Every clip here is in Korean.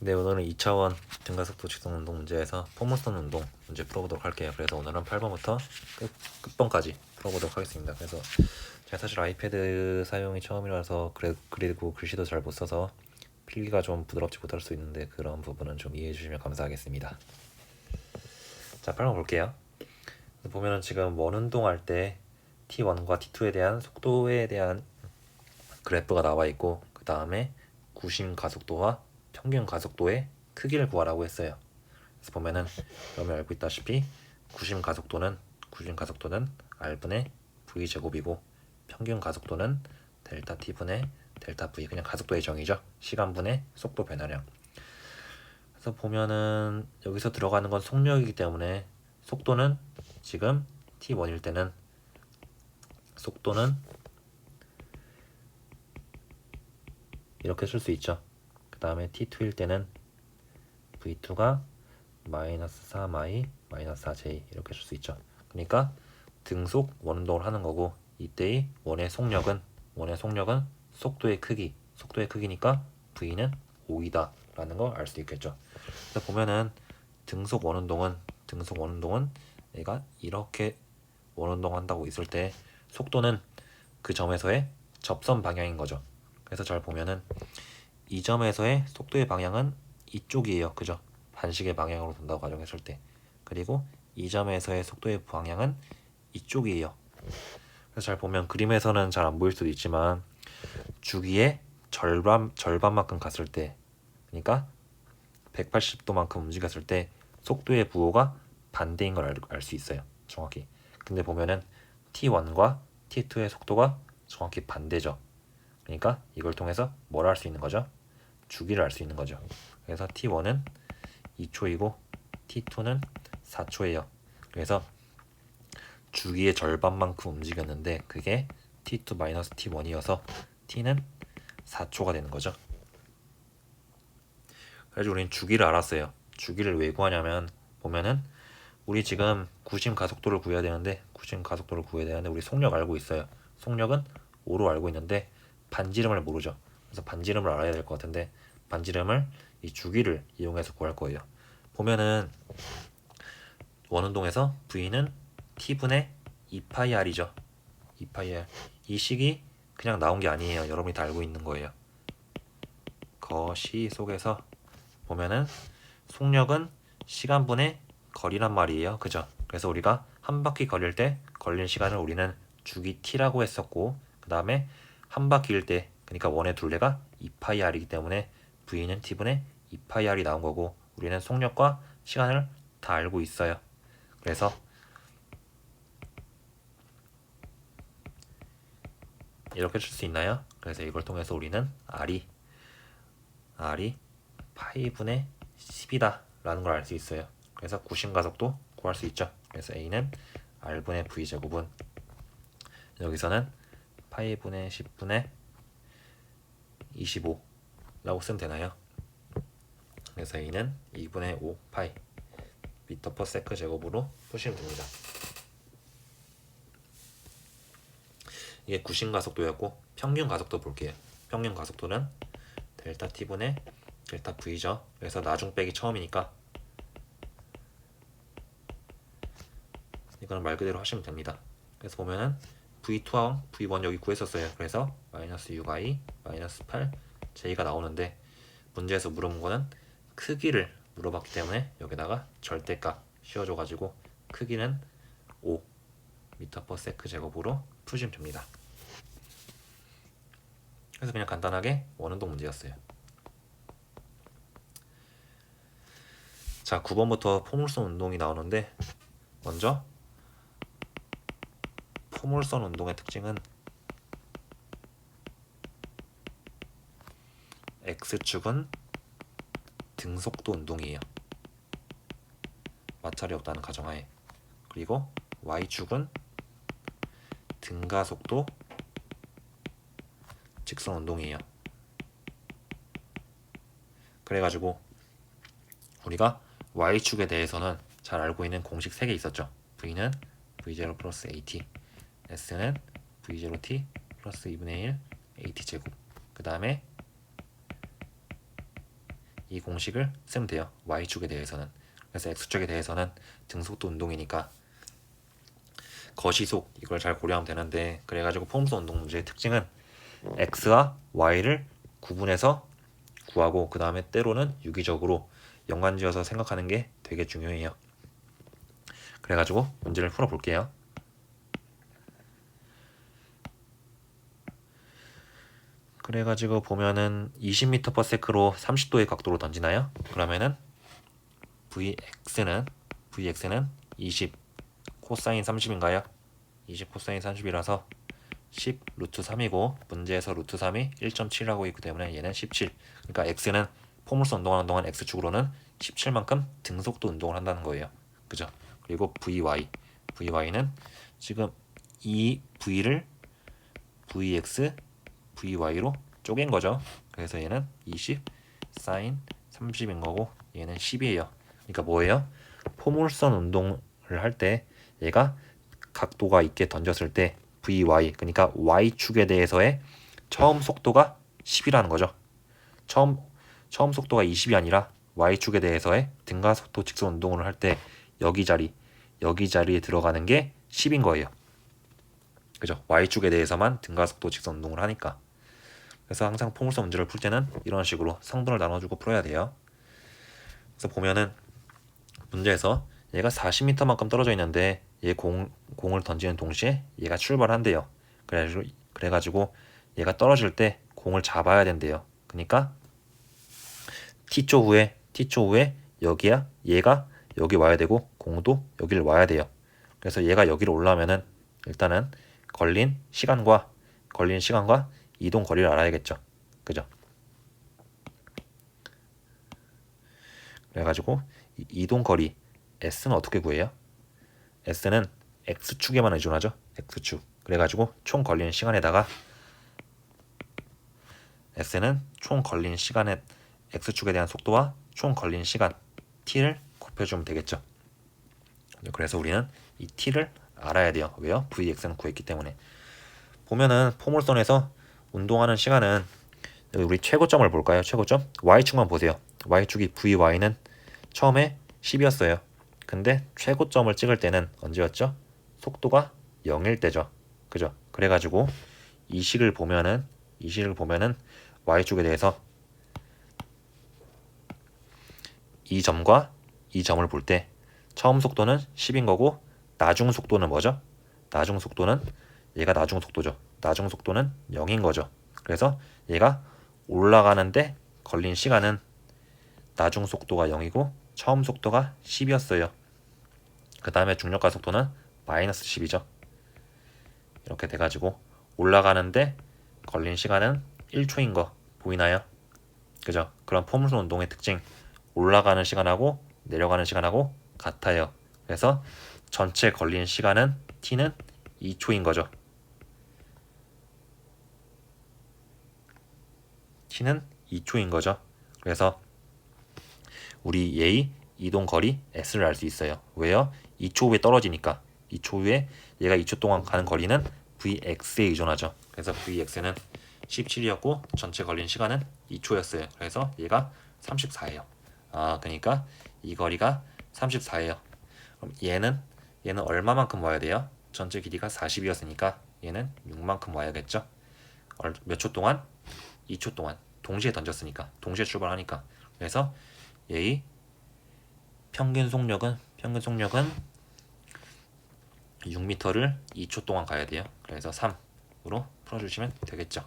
네, 오늘은 2차원 증가속도 직선 운동 문제에서 포물선 운동 문제 풀어보도록 할게요. 그래서 오늘은 8번부터 끝번까지 풀어보도록 하겠습니다. 그래서 제가 사실 아이패드 사용이 처음이라서 그리고 글씨도 잘 못 써서 필기가 좀 부드럽지 못할 수 있는데 그런 부분은 좀 이해해 주시면 감사하겠습니다. 자, 8번 볼게요. 보면은 지금 원운동 할 때 T1과 T2에 대한 속도에 대한 그래프가 나와 있고, 그 다음에 구심 가속도와 평균 가속도의 크기를 구하라고 했어요. 그래서 보면은 여러분이 알고 있다시피 구심 가속도는 R분의 V 제곱이고, 평균 가속도는 델타 T분의 델타 V, 그냥 가속도의 정의죠. 시간분의 속도 변화량. 그래서 보면은 여기서 들어가는 건 속력이기 때문에 속도는 지금 T1일 때는 속도는 이렇게 쓸 수 있죠. 그 다음에 T2일 때는 V2가 마이너스 3i 마이너스 4j 이렇게 쓸 수 있죠. 그러니까 등속 원운동을 하는 거고, 이때의 원의 속력은 속도의 크기니까 V는 5이다 라는 걸 알 수 있겠죠. 그래서 보면은 등속 원운동은 얘가 이렇게 원운동 한다고 있을 때 속도는 그 점에서의 접선 방향인 거죠. 그래서 잘 보면은 이 점에서의 속도의 방향은 이쪽이에요. 그죠? 반시계 방향으로 돈다고 가정했을 때. 그리고 이 점에서의 속도의 방향은 이쪽이에요. 그래서 잘 보면 그림에서는 잘 안 보일 수도 있지만 주기의 절반만큼 갔을 때, 그러니까 180도만큼 움직였을 때 속도의 부호가 반대인 걸 알 수 있어요. 정확히. 근데 보면은 T1과 T2의 속도가 정확히 반대죠. 그러니까 이걸 통해서 뭘 할 수 있는 거죠? 주기를 알 수 있는 거죠. 그래서 T1은 2초이고 T2는 4초예요. 그래서 주기의 절반만큼 움직였는데 그게 T2-T1이어서 T는 4초가 되는 거죠. 그래서 우리는 주기를 알았어요. 주기를 왜 구하냐면, 보면은 우리 지금 구심 가속도를 구해야 되는데 우리 속력 알고 있어요. 속력은 5로 알고 있는데 반지름을 모르죠. 그래서 반지름을 알아야 될 것 같은데 반지름을 이 주기를 이용해서 구할 거예요. 보면은 원운동에서 V는 T분의 2파이R이죠. 2파이R. 이 식이 그냥 나온 게 아니에요. 여러분이 다 알고 있는 거예요. 거시 속에서 보면은 속력은 시간분의 거리란 말이에요. 그죠? 그래서 우리가 한 바퀴 걸릴 때 걸린 시간을 우리는 주기 t라고 했었고, 그 다음에 한 바퀴일 때, 그러니까 원의 둘레가 2파이r이기 때문에 v는 t분의 2파이r이 나온 거고, 우리는 속력과 시간을 다 알고 있어요. 그래서 이렇게 쓸 수 있나요? 그래서 이걸 통해서 우리는 r이 파이분의 10이다 라는 걸 알 수 있어요. 그래서 구심 가속도 구할 수 있죠. 그래서 A는 R분의 V제곱은 여기서는 파이분의 10분의 25라고 쓰면 되나요? 그래서 A는 2분의 5 파이 미터 퍼 세크 제곱으로 푸시면 됩니다. 이게 구심 가속도였고, 평균 가속도 볼게요. 평균 가속도는 델타 T분의 델타 V죠. 그래서 나중 빼기 처음이니까 이거는 말 그대로 하시면 됩니다. 그래서 보면은 V2와 V1 여기 구했었어요. 그래서 마이너스 6i 마이너스 8 j가 나오는데, 문제에서 물어본 거는 크기를 물어봤기 때문에 여기다가 절대값 씌워줘가지고 크기는 5 미터 퍼 세크 제곱으로 푸시면 됩니다. 그래서 그냥 간단하게 원운동 문제였어요. 자, 9번부터 포물선 운동이 나오는데, 먼저 포물선 운동의 특징은 X축은 등속도 운동이에요. 마찰이 없다는 가정하에. 그리고 Y축은 등가속도 직선 운동이에요. 그래가지고 우리가 Y축에 대해서는 잘 알고 있는 공식 3개 있었죠. V는 V0 플러스 AT, S는 V0T 플러스 2분의 1 AT 제곱, 그 다음에 이 공식을 쓰면 돼요. y축에 대해서는. 그래서 x축에 대해서는 등속도 운동이니까 거시속 이걸 잘 고려하면 되는데, 그래가지고 포물선 운동 문제의 특징은 x와 y를 구분해서 구하고 그 다음에 때로는 유기적으로 연관지어서 생각하는 게 되게 중요해요. 그래가지고 문제를 풀어볼게요. 그래가지고 보면은 20m/s로 30도의 각도로 던지나요? 그러면은 vx는 20 코사인 30인가요? 20 코사인 30이라서 10 루트 3이고 문제에서 루트 3이 1.7이라고 있기 때문에 얘는 17. 그러니까 x는 포물선 운동하는 동안 x축으로는 17만큼 등속도 운동을 한다는 거예요. 그죠? 그리고 vy는 지금 이 v를 vx, vy로 쪼갠 거죠. 그래서 얘는 20 사인 30인 거고 얘는 10이에요. 그러니까 뭐예요? 포물선 운동을 할 때 얘가 각도가 있게 던졌을 때 vy, 그러니까 y축에 대해서의 처음 속도가 10이라는 거죠. 처음 속도가 20이 아니라 y축에 대해서의 등가속도 직선 운동을 할 때 여기 자리에 들어가는 게 10인 거예요. 그죠? y축에 대해서만 등가속도 직선 운동을 하니까. 그래서 항상 포물선 문제를 풀 때는 이런 식으로 성분을 나눠주고 풀어야 돼요. 그래서 보면은 문제에서 얘가 40m만큼 떨어져 있는데 얘 공을 던지는 동시에 얘가 출발한대요. 그래가지고 얘가 떨어질 때 공을 잡아야 된대요. 그러니까 t초 후에 얘가 여기 와야 되고 공도 여기를 와야 돼요. 그래서 얘가 여기로 올라오면은 일단은 걸린 시간과 이동 거리를 알아야겠죠. 그죠? 그래가지고 이동 거리 S는 어떻게 구해요? S는 X축에만 의존하죠. X축. 그래가지고 총 걸리는 시간에다가 S는 총 걸린 시간의 X축에 대한 속도와 총 걸린 시간 T를 곱해주면 되겠죠. 그래서 우리는 이 T를 알아야 돼요. 왜요? Vx는 구했기 때문에. 보면은 포물선에서 운동하는 시간은 우리 최고점을 볼까요? 최고점? Y축만 보세요. Y축이 VY는 처음에 10이었어요. 근데 최고점을 찍을 때는 언제였죠? 속도가 0일 때죠. 그죠? 그래가지고 이 식을 보면은 Y축에 대해서 이 점과 이 점을 볼 때 처음 속도는 10인 거고 나중 속도는 뭐죠? 나중 속도는 얘가 나중 속도죠. 나중 속도는 0인 거죠. 그래서 얘가 올라가는데 걸린 시간은 나중 속도가 0이고 처음 속도가 10이었어요. 그 다음에 중력가 속도는 마이너스 10이죠. 이렇게 돼가지고 올라가는데 걸린 시간은 1초인 거 보이나요? 그죠? 그런 포물선 운동의 특징, 올라가는 시간하고 내려가는 시간하고 같아요. 그래서 전체 걸린 시간은 t는 2초인 거죠. t는 2초인 거죠. 그래서 우리 얘의 이동 거리 s를 알 수 있어요. 왜요? 2초 후에 떨어지니까. 2초 후에 얘가 2초 동안 가는 거리는 vx에 의존하죠. 그래서 vx는 17이었고 전체 걸린 시간은 2초였어요. 그래서 얘가 34예요. 그러니까 이 거리가 34예요. 그럼 얘는 얼마만큼 와야 돼요? 전체 길이가 40이었으니까 얘는 6만큼 와야겠죠. 몇 초 동안? 2초 동안. 동시에 던졌으니까. 동시에 출발하니까. 그래서 얘의 평균 속력은 6m를 2초 동안 가야 돼요. 그래서 3으로 풀어주시면 되겠죠.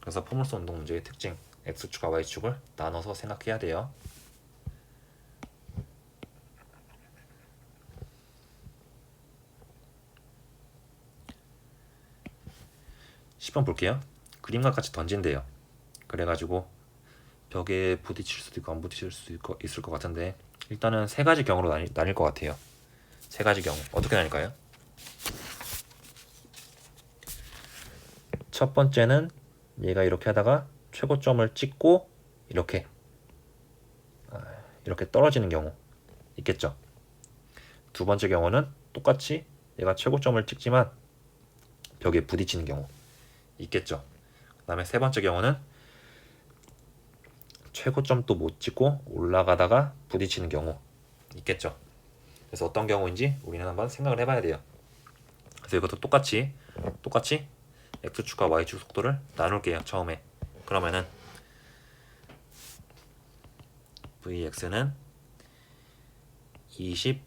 그래서 포물선 운동 문제의 특징, X축과 Y축을 나눠서 생각해야 돼요. (10번) 볼게요. 그림과 같이 던진대요. 그래가지고 벽에 부딪힐 수도 있고 안 부딪힐 수도 있을 것 같은데 일단은 세 가지 경우로 나뉠 것 같아요. 세 가지 경우 어떻게 나뉠까요? 첫 번째는 얘가 이렇게 하다가 최고점을 찍고 이렇게 떨어지는 경우 있겠죠. 두 번째 경우는 똑같이 얘가 최고점을 찍지만 벽에 부딪히는 경우 있겠죠. 그 다음에 세 번째 경우는 최고점도 못 찍고 올라가다가 부딪히는 경우 있겠죠. 그래서 어떤 경우인지 우리는 한번 생각을 해봐야 돼요. 그래서 이것도 똑같이 x축과 y축 속도를 나눌게요. 처음에. 그러면은 vx는 20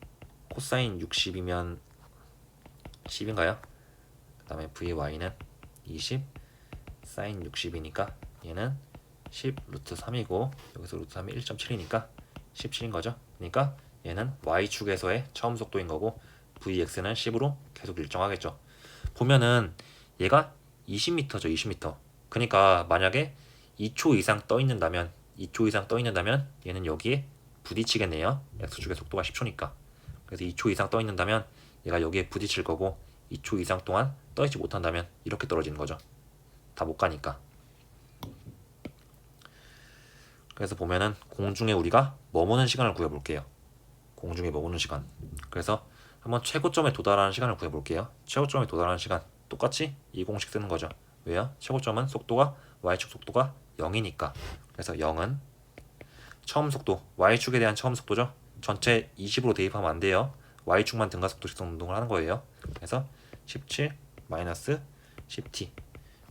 코사인 60이면 10인가요? 그 다음에 vy는 20 사인 60이니까 얘는 10 루트 3이고 여기서 루트 3이 1.7이니까 17인 거죠. 그러니까 얘는 y축에서의 처음 속도인 거고 vx는 10으로 계속 일정하겠죠. 보면은 얘가 20m죠. 20m. 그러니까 만약에 2초 이상 떠 있는다면 얘는 여기에 부딪히겠네요. x축의 속도가 10초니까. 그래서 2초 이상 떠 있는다면 얘가 여기에 부딪힐 거고 2초 이상 동안 떠 있지 못한다면 이렇게 떨어지는 거죠. 다 못 가니까. 그래서 보면은 공중에 우리가 머무는 시간을 구해볼게요. 공중에 머무는 시간. 그래서 한번 최고점에 도달하는 시간을 구해볼게요. 최고점에 도달하는 시간 똑같이 이 공식 쓰는 거죠. 왜요? 최고점은 속도가 y축 속도가 0이니까. 그래서 0은 처음 속도, y축에 대한 처음 속도죠. 전체 20으로 대입하면 안 돼요. y축만 등가속도 직선 운동을 하는 거예요. 그래서 17 마이너스 10t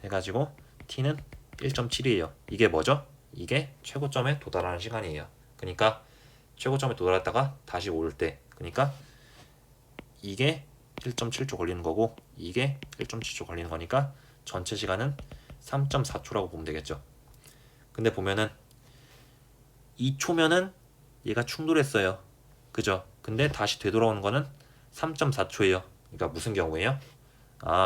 해가지고 t는 1.7이에요. 이게 뭐죠? 이게 최고점에 도달하는 시간이에요. 그러니까 최고점에 도달했다가 다시 올 때, 그러니까 이게 1.7초 걸리는 거고 이게 1.7초 걸리는 거니까 전체 시간은 3.4초라고 보면 되겠죠. 근데 보면은 2초면은 얘가 충돌했어요. 그죠? 근데 다시 되돌아오는 거는 3.4초예요. 그러니까 무슨 경우예요?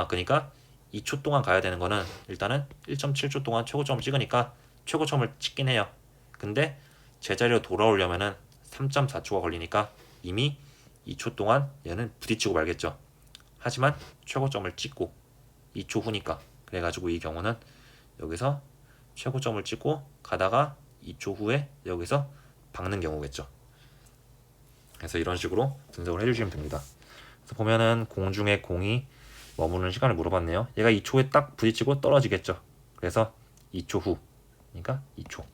그러니까 2초 동안 가야 되는 거는 일단은 1.7초 동안 최고점을 찍으니까 최고점을 찍긴 해요. 근데 제자리로 돌아오려면은 3.4초가 걸리니까 이미 2초 동안 얘는 부딪히고 말겠죠. 하지만 최고점을 찍고 2초 후니까. 그래가지고 이 경우는 여기서 최고점을 찍고 가다가 2초 후에 여기서 박는 경우겠죠. 그래서 이런 식으로 분석을 해주시면 됩니다. 그래서 보면은 공중에 공이 머무는 시간을 물어봤네요. 얘가 2초에 딱 부딪히고 떨어지겠죠. 그래서 2초 후, 그러니까 2초.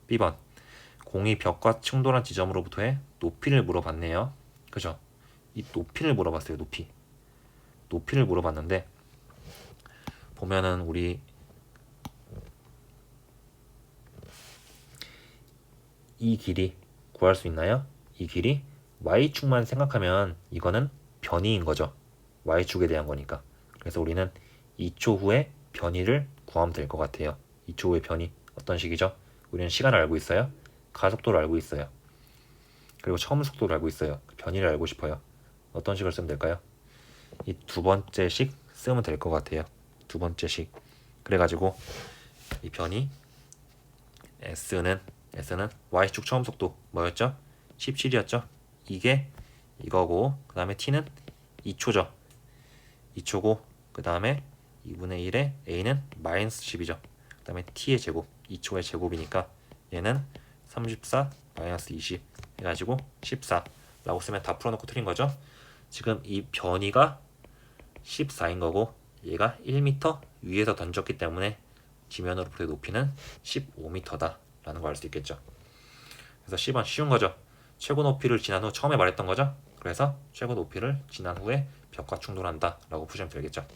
B번, 공이 벽과 충돌한 지점으로부터의 높이를 물어봤네요. 그죠? 이 높이를 물어봤어요. 높이를 물어봤는데 보면은 우리 이 길이 구할 수 있나요? 이 길이 y축만 생각하면 이거는 변이인 거죠. y축에 대한 거니까. 그래서 우리는 2초 후에 변이를 구하면 될 것 같아요. 2초 후의 변이 어떤 식이죠? 우리는 시간을 알고 있어요. 가속도를 알고 있어요. 그리고 처음 속도를 알고 있어요. 변이를 알고 싶어요. 어떤 식을 쓰면 될까요? 이 두 번째 식 쓰면 될 것 같아요. 두 번째 식. 그래가지고 이 변이 S는 Y축 처음 속도 뭐였죠? 17이었죠? 이게 이거고 그 다음에 T는 2초죠. 2초고 그 다음에 2분의 1에 A는 마이너스 10이죠. 그 다음에 T의 제곱 2초의 제곱이니까 얘는 34 마이너스 20 해가지고 14라고 쓰면 다 풀어놓고 틀린 거죠. 지금 이 변이가 14인 거고 얘가 1m 위에서 던졌기 때문에 지면으로부터의 높이는 15m다 라는 걸 알 수 있겠죠. 그래서 10번 쉬운 거죠. 최고 높이를 지난 후 처음에 말했던 거죠. 그래서 최고 높이를 지난 후에 벽과 충돌한다 라고 푸시면 되겠죠.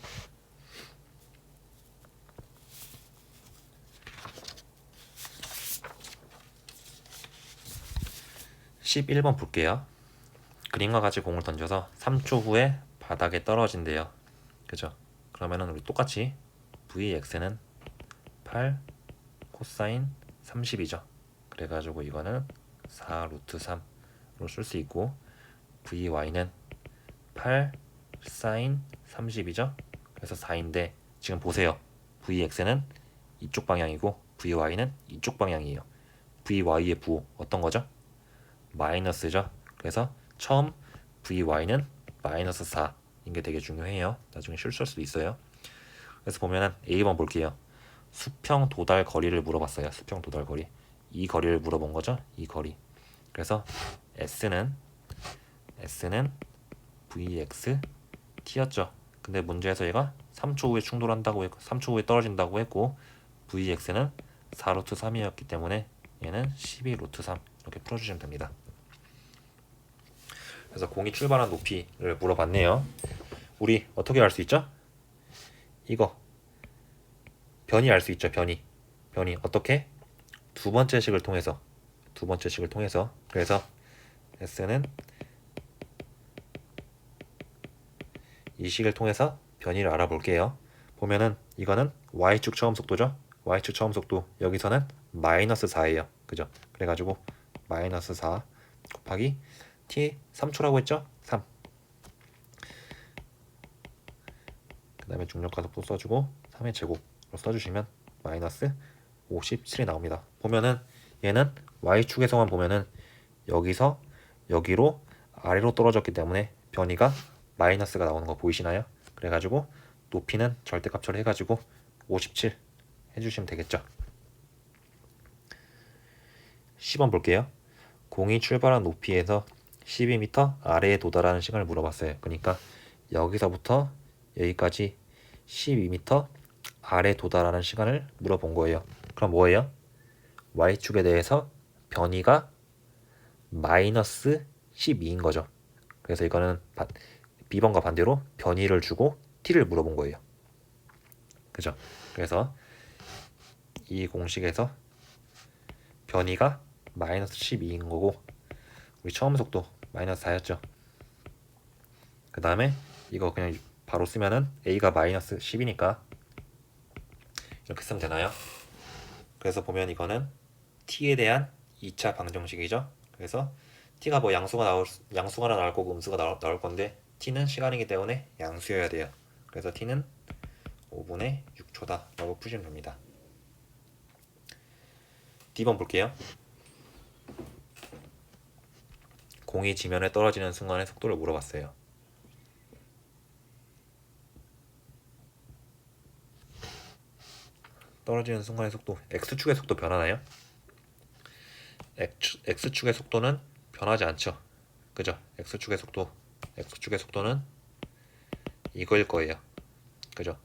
(11번) 볼게요. 그림과 같이 공을 던져서 3초 후에 바닥에 떨어진대요. 그죠? 그러면은 우리 똑같이 vx는 8 코사인 30이죠. 그래가지고 이거는 4 루트 3로 쓸 수 있고 vy는 8 사인 30이죠. 그래서 4인데 지금 보세요. vx는 이쪽 방향이고 vy는 이쪽 방향이에요. vy의 부호 어떤 거죠? 마이너스죠. 그래서 처음 vy는 마이너스 4인 게 되게 중요해요. 나중에 실수할 수도 있어요. 그래서 보면은 A번 볼게요. 수평 도달 거리를 물어봤어요. 수평 도달 거리. 이 거리를 물어본 거죠. 이 거리. 그래서 S는 Vx T였죠. 근데 문제에서 얘가 3초 후에 충돌한다고 했고 3초 후에 떨어진다고 했고 Vx는 4루트 3이었기 때문에 얘는 12 루트 3 이렇게 풀어주시면 됩니다. 그래서 공이 출발한 높이를 물어봤네요. 우리 어떻게 알 수 있죠? 이거 변이 알 수 있죠. 변이 어떻게? 두 번째 식을 통해서 그래서 S는 이 식을 통해서 변이를 알아볼게요. 보면은 이거는 Y축 처음 속도죠. Y축 처음 속도 여기서는 마이너스 4예요. 그죠? 그래가지고 마이너스 4 곱하기 t 3초라고 했죠? 3. 그 다음에 중력가속도 써주고 3의 제곱으로 써주시면 마이너스 57이 나옵니다. 보면은 얘는 Y축에서만 보면은 여기서 여기로 아래로 떨어졌기 때문에 변이가 마이너스가 나오는 거 보이시나요? 그래가지고 높이는 절대값 처리해가지고 57 해주시면 되겠죠. 10번 볼게요. 공이 출발한 높이에서 12m 아래에 도달하는 시간을 물어봤어요. 그러니까 여기서부터 여기까지 12m 아래에 도달하는 시간을 물어본 거예요. 그럼 뭐예요? Y축에 대해서 변이가 마이너스 12인 거죠. 그래서 이거는 B번과 반대로 변이를 주고 t를 물어본 거예요. 그죠? 그래서 이 공식에서 변이가 마이너스 12인 거고 우리 처음 속도 마이너스 4였죠. 그 다음에 이거 그냥 바로 쓰면은 A가 마이너스 10이니까 이렇게 쓰면 되나요? 그래서 보면 이거는 t에 대한 2차 방정식이죠. 그래서 t가 뭐 양수가 하나 나올 거고 음수가 나올 건데 t는 시간이기 때문에 양수여야 돼요. 그래서 t는 5분의 6초다 라고 푸시면 됩니다. D번 볼게요. 공이 지면에 떨어지는 순간의 속도를 물어봤어요. 떨어지는 순간의 속도, X축의 속도 변하나요? X축의 속도는 변하지 않죠. 그죠? X축의 속도는 이거일 거예요. 그죠?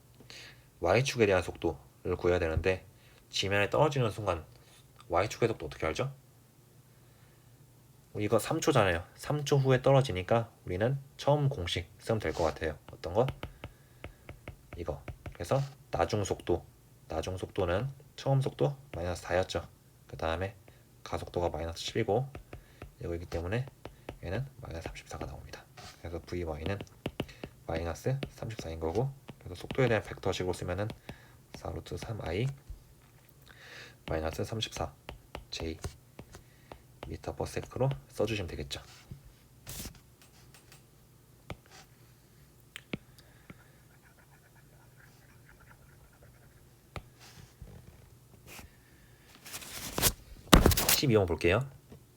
Y축에 대한 속도를 구해야 되는데 지면에 떨어지는 순간 Y축의 속도 어떻게 알죠? 이거 3초잖아요. 3초 후에 떨어지니까 우리는 처음 공식 쓰면 될 것 같아요. 어떤 거? 이거. 그래서 나중 속도는 처음 속도 마이너스 4였죠. 그 다음에 가속도가 마이너스 10이고 이거이기 때문에 얘는 마이너스 34가 나옵니다. 그래서 VY는 마이너스 34인 거고 그래서 속도에 대한 벡터식으로 쓰면은 4루트 3I 마이너스 34 J 미터 퍼 세크로 써주시면 되겠죠. (12번) 볼게요.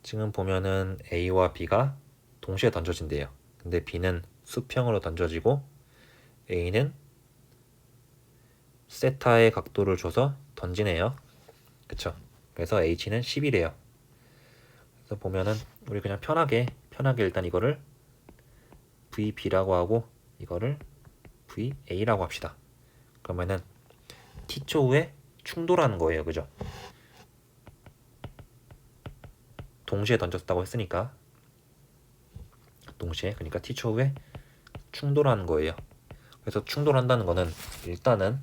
지금 보면은 A와 B가 동시에 던져진대요. 근데 B는 수평으로 던져지고 A는 세타의 각도를 줘서 던지네요. 그쵸? 그래서 H는 10이래요. 그래서 보면은 우리 그냥 편하게 일단 이거를 VB라고 하고 이거를 VA라고 합시다. 그러면은 T초 후에 충돌하는 거예요. 그죠? 동시에 던졌다고 했으니까 동시에 그러니까 T초 후에 충돌하는 거예요. 그래서 충돌한다는 거는 일단은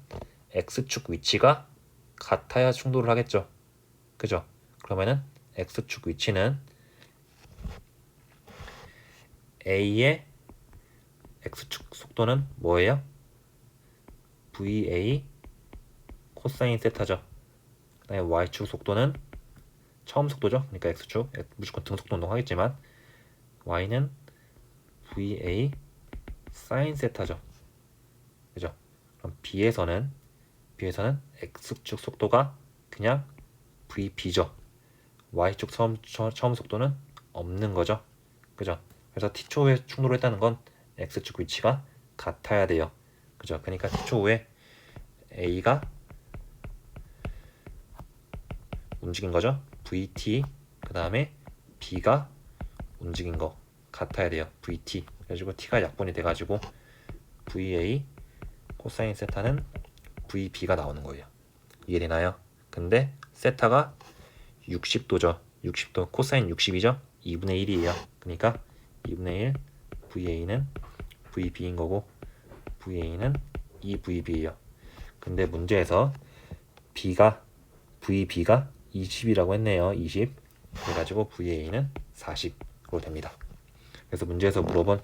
X축 위치가 같아야 충돌을 하겠죠. 그죠? 그러면은 X축 위치는 A의 X축 속도는 뭐예요? VA 코사인 세타죠. 그 다음에 Y축 속도는 처음 속도죠. 그러니까 X축 무조건 등속도 운동하겠지만 Y는 VA 사인 세타죠. 그죠? 그럼 B에서는 X축 속도가 그냥 VB죠. Y축 처음 속도는 없는 거죠. 그죠? 그래서 T초 후에 충돌했다는 건 X축 위치가 같아야 돼요. 그죠? 그러니까 T초 후에 A가 움직인 거죠. VT 그 다음에 B가 움직인 거 같아야 돼요. VT 그래가지고 T가 약분이 돼가지고 VA 코사인 세타는 VB가 나오는 거예요. 이해되나요? 근데 세타가 60도죠. 60도 코사인 60이죠. 2분의 1이에요. 그러니까 2분의 1 VA는 VB인 거고 VA는 2VB예요. 근데 문제에서 VB가 20이라고 했네요. 20. 그래가지고 VA는 40으로 됩니다. 그래서 문제에서 물어본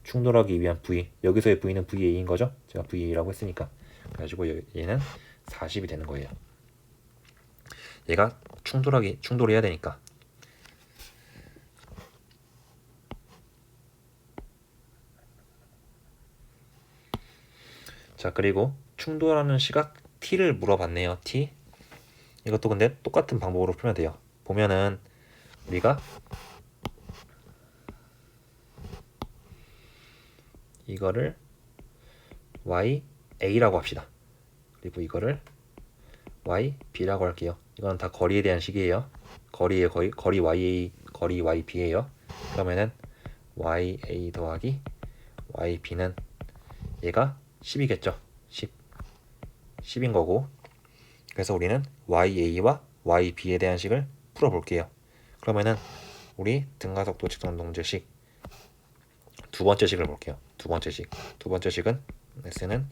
충돌하기 위한 V, 여기서의 V는 VA인 거죠. 제가 VA라고 했으니까. 그래가지고 얘는 40이 되는 거예요. 얘가 충돌해야 되니까. 자, 그리고 충돌하는 시각 T를 물어봤네요. T. 이것도 근데 똑같은 방법으로 풀면 돼요. 보면은 우리가 이거를 YA라고 합시다. 그리고 이거를 YB라고 할게요. 이건 다 거리에 대한 식이에요. 거리 YA, 거리 YB예요. 그러면은 YA 더하기 YB는 얘가 10이겠죠. 10인 거고. 그래서 우리는 YA와 YB에 대한 식을 풀어볼게요. 그러면은 우리 등가속도 직선동제식 두 번째 식을 볼게요. 두 번째 식은 S는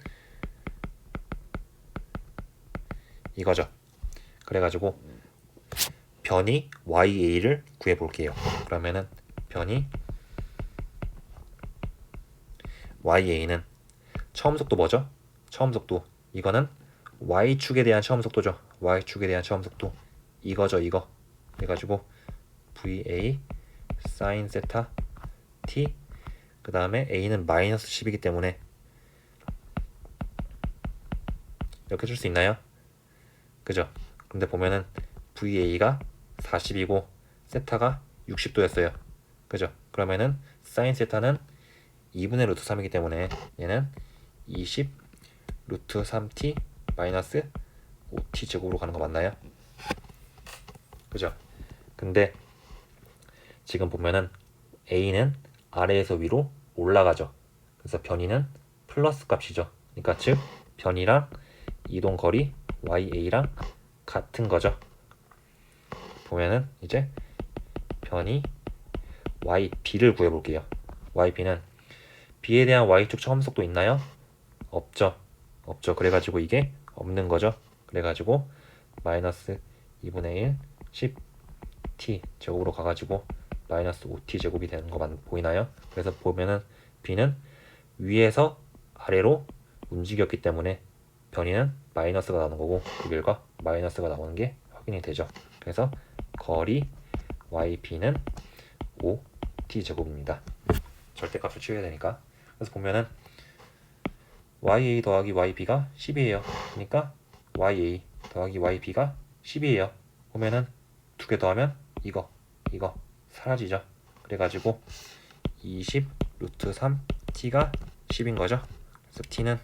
이거죠. 그래가지고 변이 YA를 구해볼게요. 그러면은 변이 YA는 처음 속도 뭐죠? 처음 속도 이거는 Y축에 대한 처음 속도죠. Y축에 대한 처음 속도 이거죠. 이거 그래가지고 VA sin 세타 T 그 다음에 A는 마이너스 10이기 때문에 이렇게 줄 수 있나요? 그죠? 근데 보면은 VA가 40이고 세타가 60도였어요. 그죠? 그러면은 사인 세타는 2분의 루트 3이기 때문에 얘는 20 루트 3t 마이너스 5t 제곱으로 가는 거 맞나요? 그죠? 근데 지금 보면은 A는 아래에서 위로 올라가죠. 그래서 변이는 플러스 값이죠. 그러니까 즉 변이랑 이동 거리 YA랑 같은 거죠. 보면은 이제 변이 YB를 구해볼게요. YB는 B에 대한 Y축 처음 속도 있나요? 없죠. 그래가지고 이게 없는 거죠. 그래가지고 마이너스 2분의 1 10t 제곱으로 가가지고 마이너스 5t 제곱이 되는 거 보이나요? 그래서 보면은 B는 위에서 아래로 움직였기 때문에 변이는 마이너스가 나오는 거고 그 결과 마이너스가 나오는 게 확인이 되죠. 그래서 거리 YB는 5t 제곱입니다. 절대값을 취해야 되니까. 그래서 보면은 YA 더하기 YB가 10이에요. 그러니까 YA 더하기 YB가 10이에요. 보면은 두 개 더하면 이거 사라지죠. 그래가지고 20 루트 3 t가 10인 거죠. 그래서 t는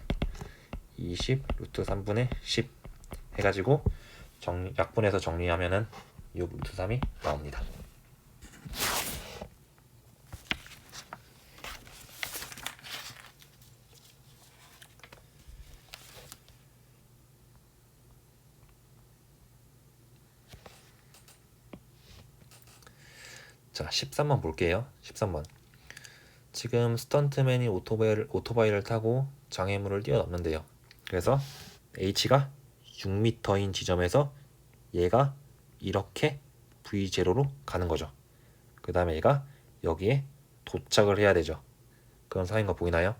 20 루트 3분의 10 해가지고 약분해서 정리하면은 6 루트 3이 나옵니다. 자, 13번 볼게요. 13번. 지금 스턴트맨이 오토바이를 타고 장애물을 뛰어넘는데요. 그래서 H가 6m인 지점에서 얘가 이렇게 V0로 가는 거죠. 그 다음에 얘가 여기에 도착을 해야 되죠. 그런 사인 거 보이나요?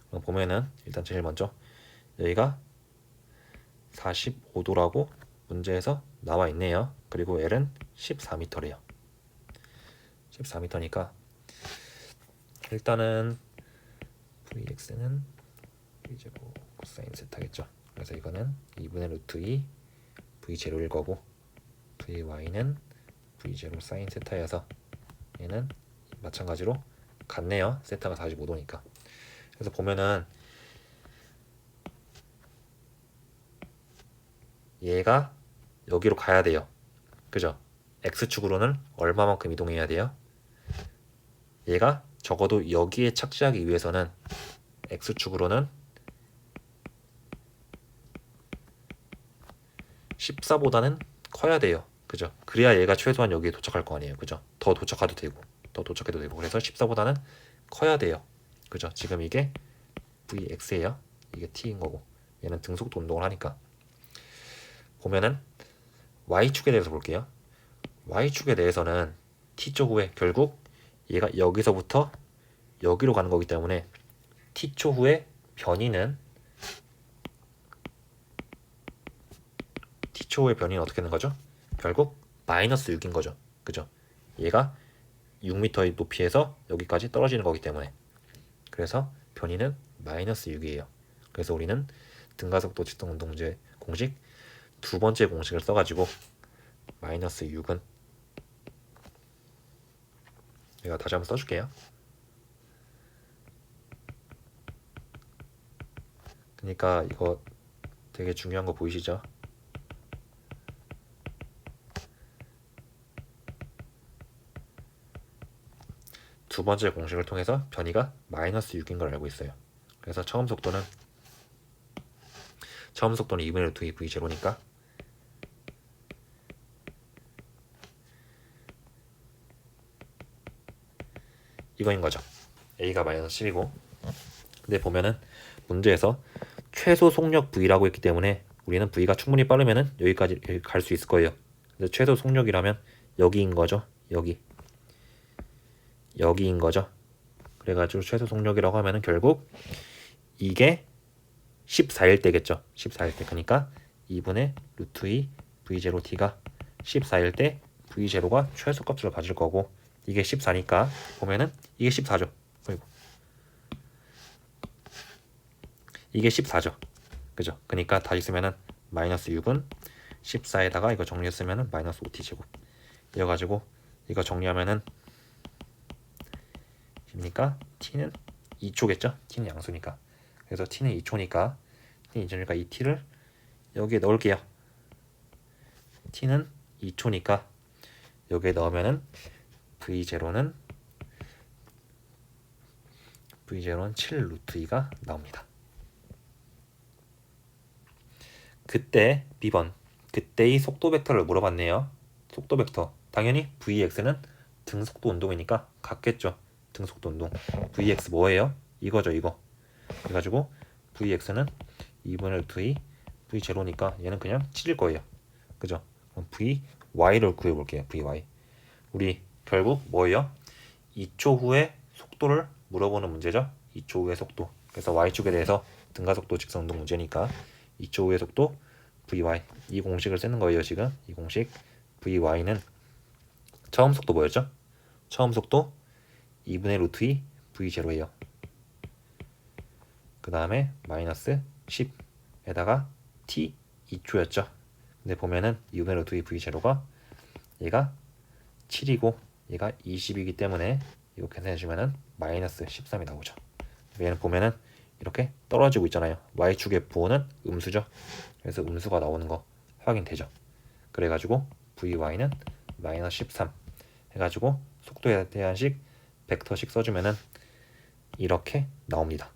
그럼 보면은 일단 제일 먼저 여기가 45도라고 문제에서 나와 있네요. 그리고 L은 14m래요. 14m니까 일단은 VX는 V제곱 코사인 세타겠죠. 그래서 이거는 2분의 루트 2 V0일 거고 VY는 V0 사인 세타여서 얘는 마찬가지로 같네요. 세타가 45도니까. 그래서 보면은 얘가 여기로 가야 돼요. 그죠? X축으로는 얼마만큼 이동해야 돼요? 얘가 적어도 여기에 착지하기 위해서는 X축으로는 14보다는 커야 돼요. 그죠? 그래야 얘가 최소한 여기에 도착할 거 아니에요. 그죠? 더 도착해도 되고 더 도착해도 되고 그래서 14보다는 커야 돼요. 그죠? 지금 이게 Vx예요. 이게 T인 거고 얘는 등속도 운동을 하니까 보면은 Y축에 대해서 볼게요. Y축에 대해서는 T초 후에 결국 얘가 여기서부터 여기로 가는 거기 때문에 T초 후에 변이는 T초 후의 변이는 어떻게 되는 거죠? 결국 마이너스 6인 거죠. 그죠? 얘가 6m의 높이에서 여기까지 떨어지는 거기 때문에 그래서 변이는 마이너스 6이에요. 그래서 우리는 등가속도 직선 운동제 공식 두 번째 공식을 써가지고 마이너스 6은 제가 다시 한번 써줄게요. 그러니까 이거 되게 중요한 거 보이시죠? 두 번째 공식을 통해서 변이가 마이너스 6인 걸 알고 있어요. 그래서 처음 속도는 2분의 루트 2 v0니까 이거인 거죠. a가 마이너스 10이고 근데 보면은 문제에서 최소 속력 v라고 했기 때문에 우리는 v가 충분히 빠르면은 여기까지 갈 수 있을 거예요. 근데 최소 속력이라면 여기인 거죠. 여기인 거죠. 그래가지고 최소 속력이라고 하면은 결국 이게 14일 때겠죠. 14일 때. 그러니까 2분의 루트 2 v0t가 14일 때 v0가 최소값을 가질 거고 이게 14니까 보면은 이게 14죠. 이게 14죠. 그죠? 그러니까 다시 쓰면은 마이너스 6은 14에다가 이거 정리했으면은 마이너스 5t제곱 이래가지고 이거 정리하면은 입니까? t는 2초겠죠? t는 양수니까 그래서 t는 2초니까 t는 2초니까 이 t를 여기에 넣을게요. t는 2초니까 여기에 넣으면은 v0는 7 루트 2가 나옵니다. 그때 B번 그때의 속도 벡터를 물어봤네요. 속도 벡터 당연히 Vx는 등속도 운동이니까 같겠죠. 등속도 운동 Vx 뭐예요? 이거죠 이거. 그래가지고 Vx는 2분의 루트 2 V0니까 얘는 그냥 7일 거예요. 그죠? 그럼 Vy를 구해볼게요. Vy 우리 결국 뭐예요? 2초 후에 속도를 물어보는 문제죠. 2초 후의 속도. 그래서 Y축에 대해서 등가속도 직선 운동 문제니까 2초 후의 속도 Vy 이 공식을 쓰는 거예요. 지금 이 공식 Vy는 처음 속도 뭐였죠? 처음 속도 2분의 루트 2 V0예요. 그 다음에 마이너스 10에다가 t 2초였죠. 근데 보면은 2분의 루트 2 V0가 얘가 7이고 얘가 20이기 때문에 이거 계산해주면은 마이너스 13이 나오죠. 얘는 보면은 이렇게 떨어지고 있잖아요. y축의 부호는 음수죠. 그래서 음수가 나오는 거 확인되죠. 그래가지고 vy는 마이너스 13 해가지고 속도에 대한 식 벡터식 써주면은 이렇게 나옵니다.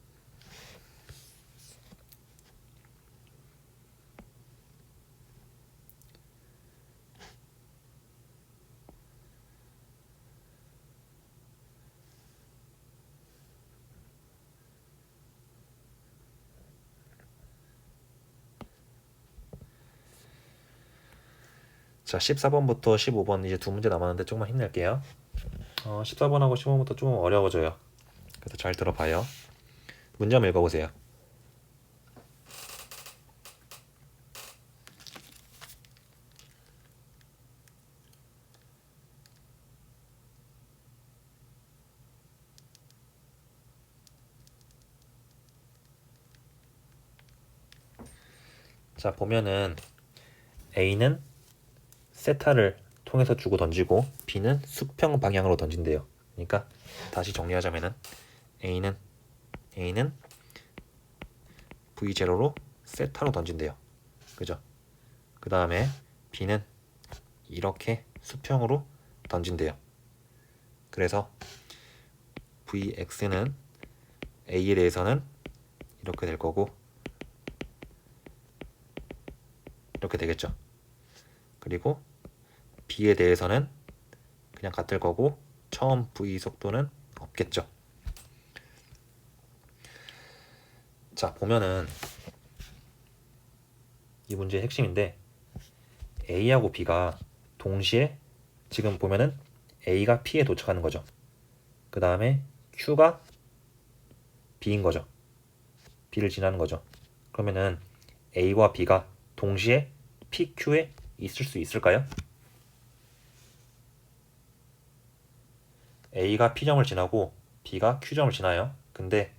자, 14번부터 15번 이제 두 문제 남았는데 조금만 힘낼게요. 14번하고 15번부터 좀 어려워져요. 그래서 잘 들어봐요. 문제 한번 읽어보세요. 자, 보면은 A는 세타를 통해서 주고 던지고 B는 수평 방향으로 던진대요. 그러니까 다시 정리하자면은 A는 V0로 세타로 던진대요. 그죠? 그 다음에 B는 이렇게 수평으로 던진대요. 그래서 Vx는 A에 대해서는 이렇게 될 거고 이렇게 되겠죠. 그리고 B에 대해서는 그냥 같을 거고 처음 V 속도는 없겠죠. 자, 보면은 이 문제의 핵심인데 A하고 B가 동시에 지금 보면은 A가 P에 도착하는 거죠. 그 다음에 Q가 B인 거죠. B를 지나는 거죠. 그러면은 A와 B가 동시에 PQ에 있을 수 있을까요? A가 P점을 지나고 B가 Q점을 지나요. 근데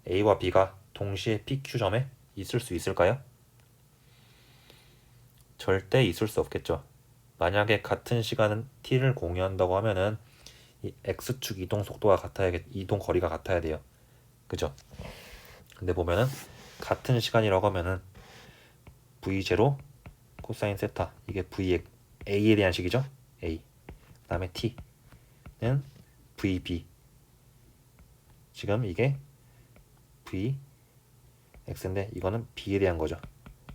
A와 B가 동시에 PQ점에 있을 수 있을까요? 절대 있을 수 없겠죠. 만약에 같은 시간은 t를 공유한다고 하면은 이 x축 이동 속도가 이동 거리가 같아야 돼요. 그죠? 근데 보면은 같은 시간이라고 하면은 v0 코사인 세타 이게 v a에 대한 식이죠. a 그다음에 t는 vb 지금 이게 v x인데 이거는 b에 대한 거죠.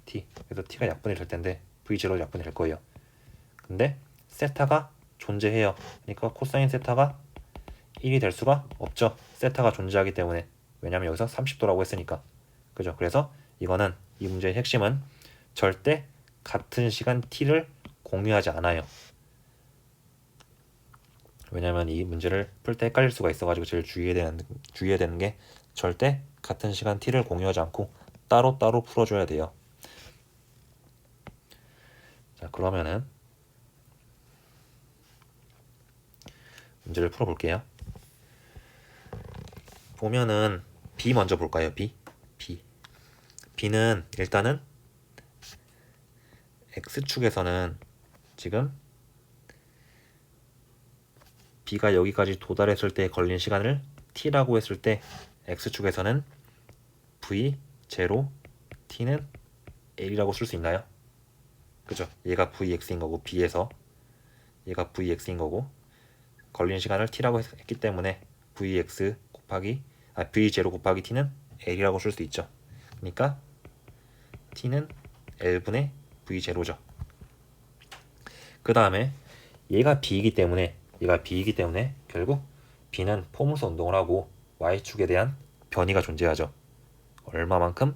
t 그래서 t가 약분이 될 텐데 v0 약분이 될 거예요. 근데 세타가 존재해요. 그러니까 코사인 세타가 1이 될 수가 없죠. 세타가 존재하기 때문에. 왜냐면 여기서 30도라고 했으니까. 그죠? 그래서 이거는 이 문제의 핵심은 절대 같은 시간 t를 공유하지 않아요. 왜냐면 이 문제를 풀 때 헷갈릴 수가 있어가지고 제일 주의해야 되는 게 절대 같은 시간 t를 공유하지 않고 따로따로 풀어줘야 돼요. 자, 그러면은 문제를 풀어볼게요. 보면은 B 먼저 볼까요? B는 일단은 X축에서는 지금 B가 여기까지 도달했을 때 걸린 시간을 T라고 했을 때 X축에서는 V0 T는 L이라고 쓸 수 있나요? 그죠? 얘가 VX인 거고 B에서 얘가 VX인 거고 걸린 시간을 T라고 했기 때문에 VX 곱하기 V0 곱하기 T는 L이라고 쓸 수 있죠. 그러니까 T는 L분의 V0죠. 그 다음에 얘가 B이기 때문에 결국 B는 포물선 운동을 하고 Y축에 대한 변이가 존재하죠. 얼마만큼?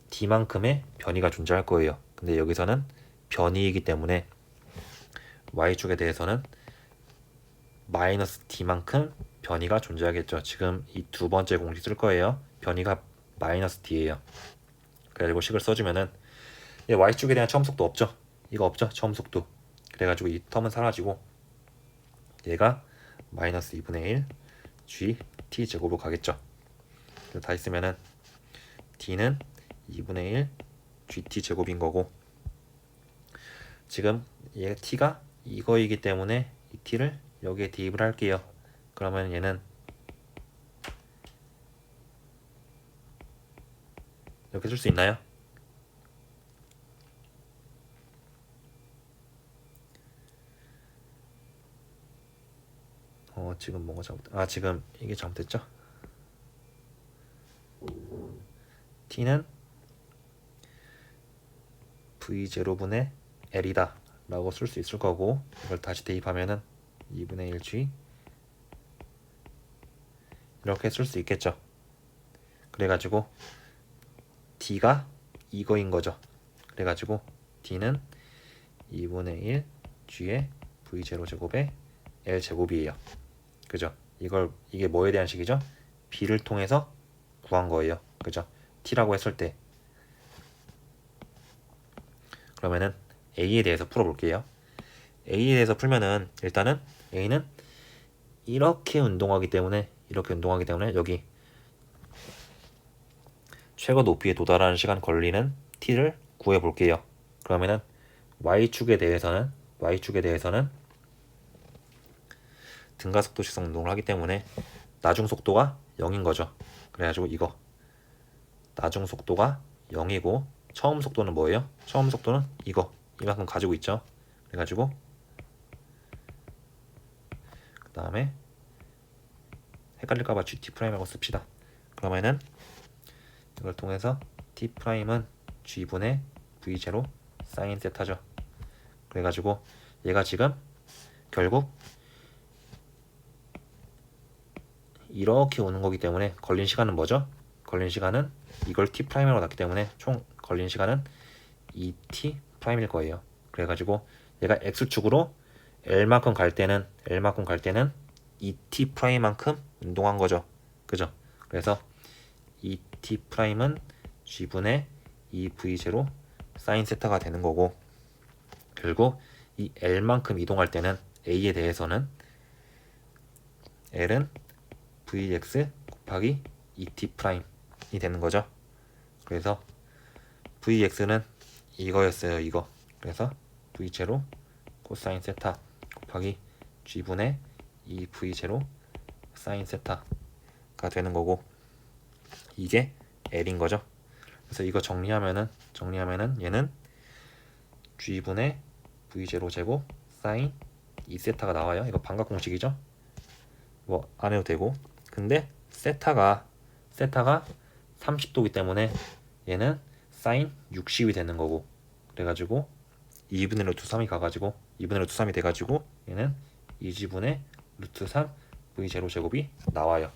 D만큼의 변이가 존재할 거예요. 근데 여기서는 변이이기 때문에 Y축에 대해서는 마이너스 D만큼 변이가 존재하겠죠. 지금 이 두 번째 공식 쓸 거예요. 변이가 마이너스 D예요. 그래가지고 식을 써주면은 Y축에 대한 처음 속도 없죠. 이거 없죠. 처음 속도. 그래가지고 이 텀은 사라지고 얘가 마이너스 2분의 1 G T 제곱으로 가겠죠. 다 있으면은 D는 2분의 1 GT 제곱인 거고 지금 얘 T가 이거이기 때문에 이 T를 여기에 대입을 할게요. 그러면 얘는 이렇게 쓸 수 있나요? 지금 뭔가 지금 이게 잘못됐죠? T는 V0분의 L이다 라고 쓸 수 있을 거고 이걸 다시 대입하면은 2분의 1G 이렇게 쓸 수 있겠죠. 그래가지고 D가 이거인 거죠. 그래가지고 D는 2분의 1 G의 V0 제곱의 L 제곱이에요. 그죠? 이게 뭐에 대한 식이죠? B를 통해서 구한 거예요. 그죠? T라고 했을 때 그러면은 A에 대해서 풀어볼게요. A에 대해서 풀면은 일단은 A는 이렇게 운동하기 때문에 여기 최고 높이에 도달하는 시간 걸리는 T를 구해 볼게요. 그러면은 Y축에 대해서는 등가속도 직선 운동을 하기 때문에 나중 속도가 0인 거죠. 그래가지고 이거 나중 속도가 0이고 처음 속도는 뭐예요? 처음 속도는 이만큼 가지고 있죠. 그래가지고 그 다음에 헷갈릴까봐 GT 프라임하고 씁시다. 그러면은 이걸 통해서 T'은 G분의 V0 사인 세타죠. 그래가지고 얘가 지금 결국 이렇게 오는 거기 때문에 걸린 시간은 뭐죠? 걸린 시간은 이걸 T'으로 놨기 때문에 총 걸린 시간은 2T'일 거예요. 그래가지고 얘가 X축으로 L만큼 갈 때는 2T'만큼 운동한 거죠. 그죠? 그래서 2T'은 G분의 2V0 사인 세타가 되는 거고, 결국 이 L만큼 이동할 때는 A에 대해서는 L은 Vx 곱하기 2T'이 되는 거죠. 그래서 Vx는 이거였어요. 이거. 그래서 V0 코사인 세타 곱하기 G분의 2V0 사인 세타가 되는 거고, 이게 L인 거죠. 그래서 이거 정리하면은 얘는 G분의 V0 제곱 사인 2세타가 나와요. 이거 반각 공식이죠. 뭐 안 해도 되고, 근데 세타가 30도이기 때문에 얘는 사인 60이 되는 거고, 그래가지고 2분의 루트 3이 가가지고 2분의 루트 3이 돼가지고 얘는 2G분의 루트 3 V0 제곱이 나와요.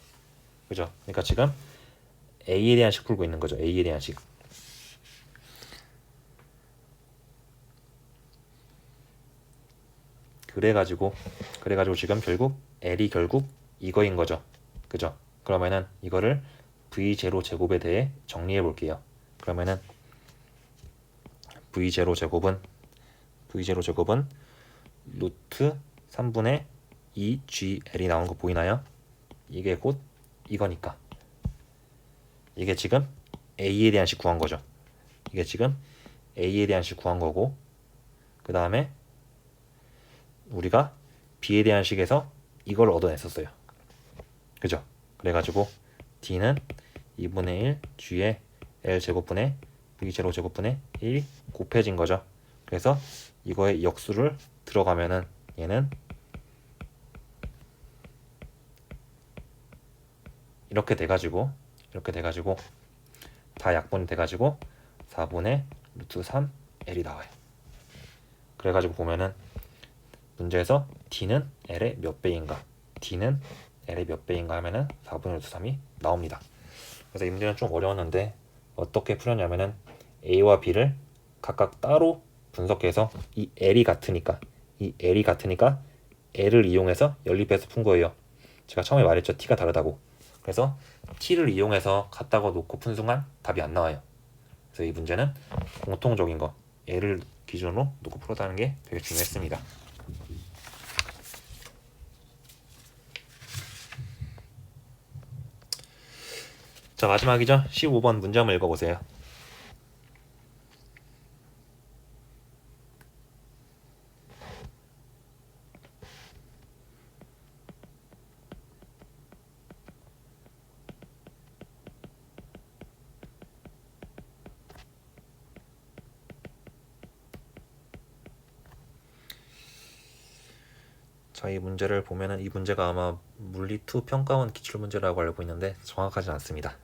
그죠? 그러니까 지금 A에 대한 식 풀고 있는 거죠. A에 대한 식. 그래가지고 지금 결국 L이 결국 이거인 거죠. 그죠? 그러면은 이거를 V0 제곱에 대해 정리해 볼게요. 그러면은 V0 제곱은 루트 3분의 2GL이 나오는 거 보이나요? 이게 곧 이거니까. 이게 지금 A에 대한 식 구한 거죠. 이게 지금 A에 대한 식 구한 거고, 그 다음에 우리가 B에 대한 식에서 이걸 얻어냈었어요. 그죠? 그래가지고 D는 2분의 1 G의 L 제곱분의 V0 제곱분의 1 곱해진 거죠. 그래서 이거의 역수를 들어가면은 얘는 이렇게 돼가지고 다 약분이 돼가지고 4분의 루트 3 L이 나와요. 그래가지고 보면은 문제에서 D는 L의 몇 배인가, D는 L의 몇 배인가 하면은 4분의 루트 3이 나옵니다. 그래서 이 문제는 좀 어려웠는데 어떻게 풀었냐면은 A와 B를 각각 따로 분석해서 이 L이 같으니까 L을 이용해서 연립해서 푼 거예요. 제가 처음에 말했죠. T가 다르다고. 그래서 T를 이용해서 같다고 놓고 푼 순간 답이 안 나와요. 그래서 이 문제는 공통적인 거 L을 기준으로 놓고 풀었다는 게 되게 중요했습니다. 자, 마지막이죠. 15번 문제 한번 읽어보세요. 자, 이 문제를 보면은 이 문제가 아마 물리2 평가원 기출문제라고 알고 있는데 정확하지 않습니다.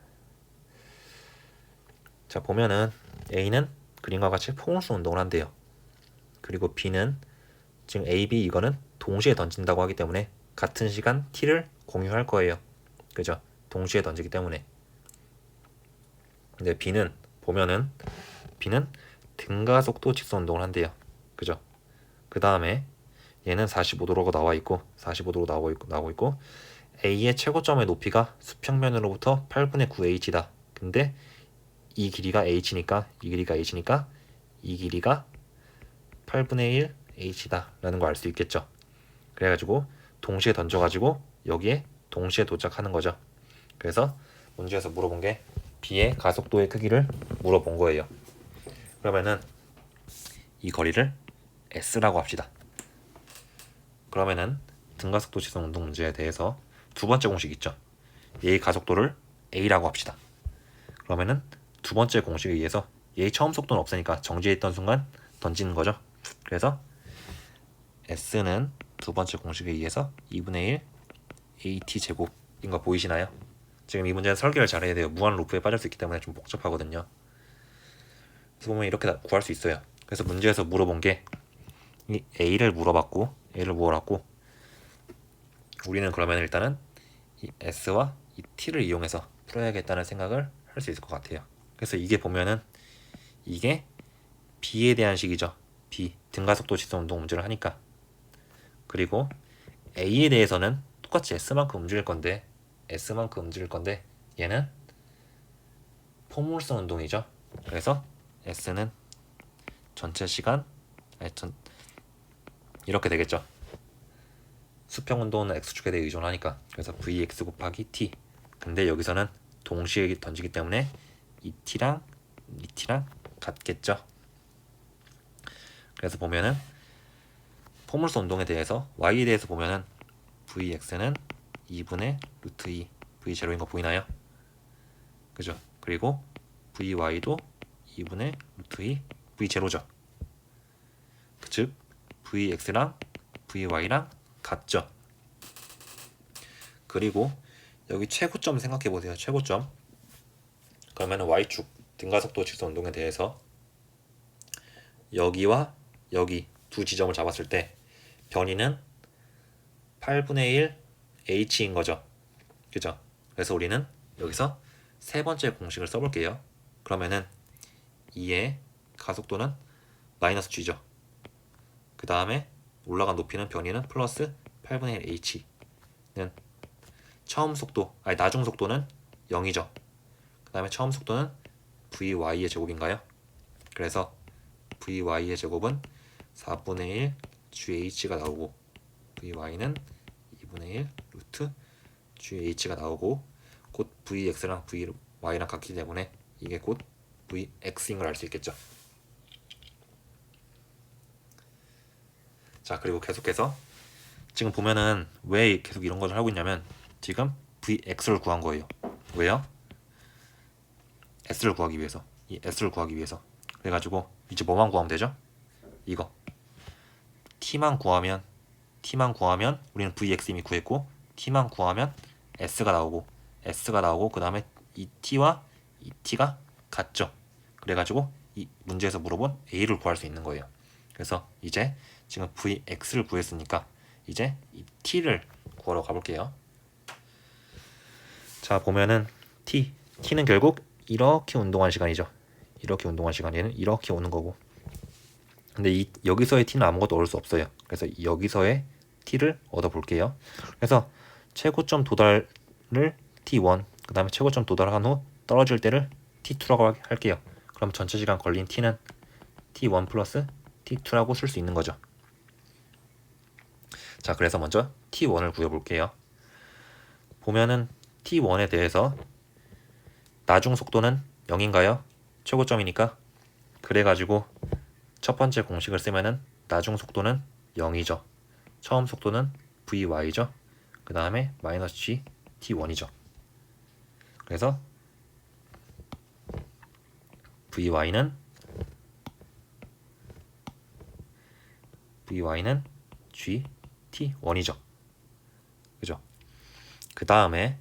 자, 보면은 A는 그림과 같이 포용수 운동을 한대요. 그리고 B는 지금 A, B 이거는 동시에 던진다고 하기 때문에 같은 시간 T를 공유할 거예요. 그죠? 동시에 던지기 때문에. 근데 B는 보면은 등가속도 직선 운동을 한대요. 그죠? 그 다음에 얘는 45도로 나와 있고 45도로 나오고 있고 A의 최고점의 높이가 수평면으로부터 8분의 9h다. 근데 이 길이가 h니까 이 길이가 8분의 1 h다 라는 거 알 수 있겠죠. 그래가지고 동시에 던져가지고 여기에 동시에 도착하는 거죠. 그래서 문제에서 물어본 게 B의 가속도의 크기를 물어본 거예요. 그러면은 이 거리를 S라고 합시다. 그러면은 등가속도 지선 운동 문제에 대해서 두 번째 공식 있죠. 얘의 가속도를 A라고 합시다. 그러면은 두 번째 공식에 의해서 얘의 처음 속도는 없으니까 정지해 있던 순간 던지는 거죠. 그래서 S는 두 번째 공식에 의해서 2분의 1 AT 제곱인 거 보이시나요? 지금 이 문제는 설계를 잘해야 돼요. 무한 루프에 빠질 수 있기 때문에 좀 복잡하거든요. 그래서 보면 이렇게 구할 수 있어요. 그래서 문제에서 물어본 게 이 A를 물어봤고 우리는 그러면 일단은 이 S와 이 T를 이용해서 풀어야겠다는 생각을 할 수 있을 것 같아요. 그래서 이게 보면은 이게 B에 대한 식이죠. B 등가속도 지수 운동 문제를 하니까. 그리고 A에 대해서는 똑같이 S만큼 움직일 건데 얘는 포물선 운동이죠. 그래서 S는 전체 시간 이렇게 되겠죠. 수평 운동은 X축에 대해 의존하니까. 그래서 Vx 곱하기 T. 근데 여기서는 동시에 던지기 때문에 이 T랑 같겠죠. 그래서 보면은 포물선 운동에 대해서 Y에 대해서 보면은 Vx는 2분의 루트 2 V0인 거 보이나요? 그죠? 그리고 Vy도 2분의 루트 2 V0죠. 즉 Vx랑 Vy랑 같죠. 그리고 여기 최고점 생각해 보세요. 최고점. 그러면 Y축 등가속도 직선 운동에 대해서 여기와 여기 두 지점을 잡았을 때 변이는 8분의 1 h인 거죠. 그죠? 그래서 우리는 여기서 세 번째 공식을 써볼게요. 그러면은 2의 가속도는 마이너스 g죠. 그 다음에 올라간 높이는 변이는 플러스 8분의 1 h는 나중 속도는 0이죠. 그 다음에 처음 속도는 vy의 제곱인가요? 그래서 vy의 제곱은 4분의 1 gh가 나오고 vy는 2분의 1 루트gh가 나오고 곧 vx랑 vy랑 같기 때문에 이게 곧 vx인 걸 알 수 있겠죠. 자, 그리고 계속해서 지금 보면은 왜 계속 이런 것을 하고 있냐면 지금 vx를 구한 거예요. 왜요? s를 구하기 위해서. 이 s를 구하기 위해서. 그래가지고 이제 뭐만 구하면 되죠? 이거 t만 구하면 우리는 vx 이미 구했고 t만 구하면 s가 나오고 그 다음에 이 t와 이 t가 같죠. 그래가지고 이 문제에서 물어본 a를 구할 수 있는 거예요. 그래서 이제 지금 vx를 구했으니까 이제 이 t를 구하러 가볼게요. 자, 보면은 t는 결국 이렇게 운동한 시간이죠. 이렇게 운동한 시간, 얘는 이렇게 오는 거고. 근데 여기서의 t는 아무것도 얻을 수 없어요. 그래서 여기서의 t를 얻어 볼게요. 그래서 최고점 도달을 t1, 그 다음에 최고점 도달한 후 떨어질 때를 t2라고 할게요. 그럼 전체 시간 걸린 t는 t1 플러스 t2라고 쓸 수 있는 거죠. 자, 그래서 먼저 t1을 구해볼게요. 보면은 t1에 대해서 나중 속도는 0인가요? 최고점이니까. 그래가지고 첫 번째 공식을 쓰면은 나중 속도는 0이죠. 처음 속도는 vy죠. 그 다음에 마이너스 g t1이죠. 그래서 vy는 g t1이죠. 그죠? 그 다음에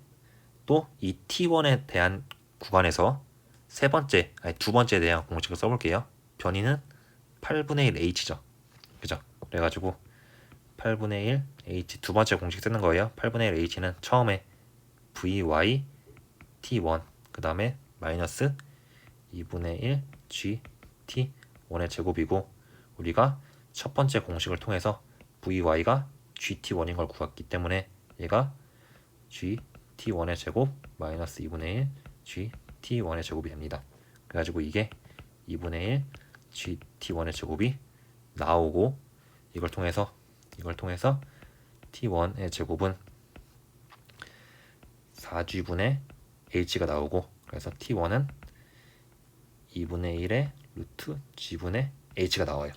또 이 t1에 대한 구간에서 두 번째에 대한 공식을 써볼게요. 변이는 8분의 1 h죠. 그죠? 그래가지고 8분의 1 h 두 번째 공식 쓰는 거예요. 8분의 1 h는 처음에 vy t1 그 다음에 마이너스 2분의 1 g t1의 제곱이고 우리가 첫 번째 공식을 통해서 vy가 gt1인 걸 구했기 때문에 얘가 gt1의 제곱 마이너스 2분의 1 gt1의 제곱이 됩니다. 그래가지고 이게 2분의 1 gt1의 제곱이 나오고 이걸 통해서 t1의 제곱은 4g분의 h가 나오고 그래서 t1은 2분의 1의 루트 g분의 h가 나와요.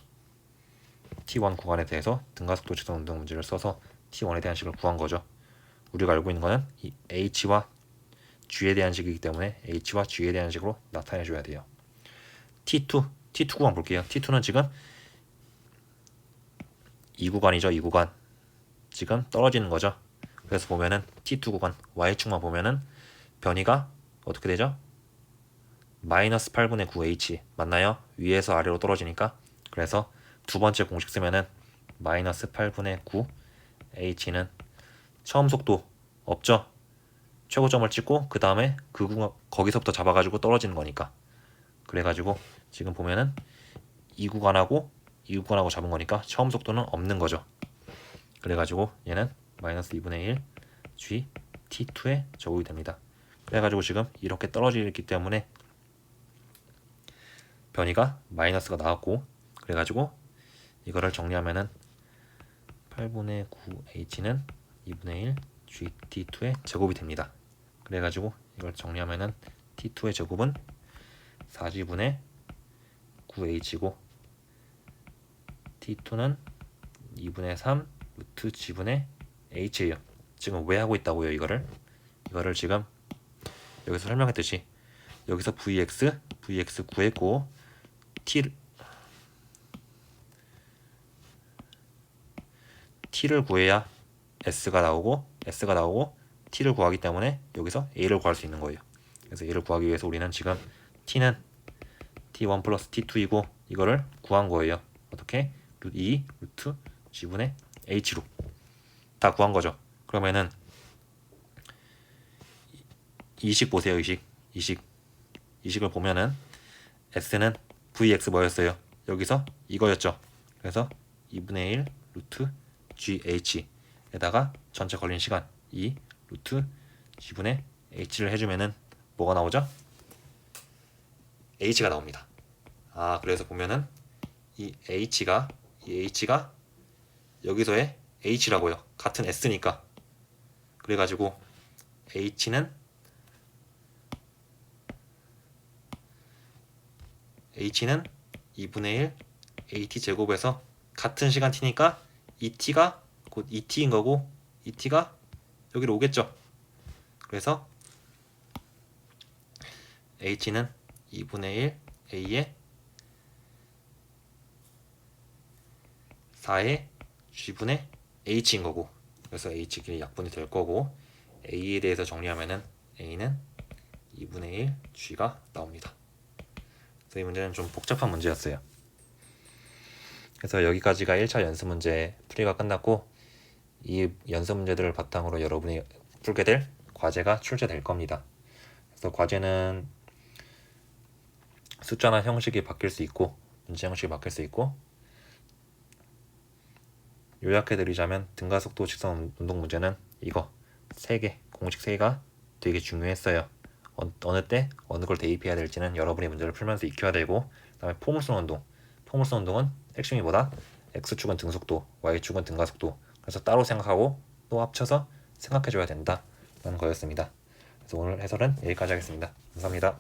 t1 구간에 대해서 등가속도 직선 운동 문제를 써서 t1에 대한 식을 구한 거죠. 우리가 알고 있는 거는 이 h와 g에 대한 식이기 때문에 h와 g에 대한 식으로 나타내 줘야 돼요. t2 구간 볼게요. t2는 지금 이 구간이죠. 이 구간 지금 떨어지는 거죠. 그래서 보면은 t2 구간 y축만 보면은 변이가 어떻게 되죠? 마이너스 8분의 9h 맞나요? 위에서 아래로 떨어지니까. 그래서 두 번째 공식 쓰면은 마이너스 8분의 9h는 처음 속도 없죠? 최고점을 찍고 그 다음에 거기서부터 잡아가지고 떨어지는 거니까. 그래가지고 지금 보면은 이 구간하고 잡은 거니까 처음 속도는 없는 거죠. 그래가지고 얘는 마이너스 2분의 1 g t2에 적용이 됩니다. 그래가지고 지금 이렇게 떨어지기 때문에 변이가 마이너스가 나왔고, 그래가지고 이거를 정리하면은 8분의 9h는 2분의 1 gt2의 제곱이 됩니다. 그래가지고 이걸 정리하면은 t2의 제곱은 4g분의 9h고 t2는 2분의 3 루트 g분의 h예요. 지금 왜 하고 있다고요? 이거를 지금 여기서 설명했듯이 여기서 vx 구했고 t를 구해야 s가 나오고 t를 구하기 때문에 여기서 a를 구할 수 있는 거예요. 그래서 a를 구하기 위해서 우리는 지금 t는 t1 플러스 t2이고 이거를 구한 거예요. 어떻게? 루트 2 루트 g분의 h로 다 구한 거죠. 그러면은 이식 보세요. 이식을 보면은 s는 vx 뭐였어요? 여기서 이거였죠. 그래서 2분의 1 루트gh에다가 전체 걸린 시간 2 루트 g분의 h를 해주면은 뭐가 나오죠? h가 나옵니다. 그래서 보면은 이 h가 여기서의 h라고요. 같은 s니까. 그래가지고 h는 2분의 1 at 제곱에서 같은 시간 t니까 이 t가 곧 이 t인 거고 이 t가 여기로 오겠죠. 그래서 h는 2분의 1 a에 4의 g분의 h인 거고, 그래서 h끼리 약분이 될 거고 a에 대해서 정리하면은 a는 2분의 1 g가 나옵니다. 그래서 이 문제는 좀 복잡한 문제였어요. 그래서 여기까지가 1차 연습 문제 풀이가 끝났고, 이 연습 문제들을 바탕으로 여러분이 풀게 될 과제가 출제될 겁니다. 그래서 과제는 숫자나 형식이 바뀔 수 있고 문제 형식이 바뀔 수 있고, 요약해드리자면 등가속도 직선 운동 문제는 이거 3개, 공식 3개가 되게 중요했어요. 어느 때 어느 걸 대입해야 될지는 여러분이 문제를 풀면서 익혀야 되고, 그 다음에 포물선 운동은 핵심이 뭐다? X축은 등속도, Y축은 등가속도. 그래서 따로 생각하고 또 합쳐서 생각해줘야 된다 라는 거였습니다. 그래서 오늘 해설은 여기까지 하겠습니다. 감사합니다.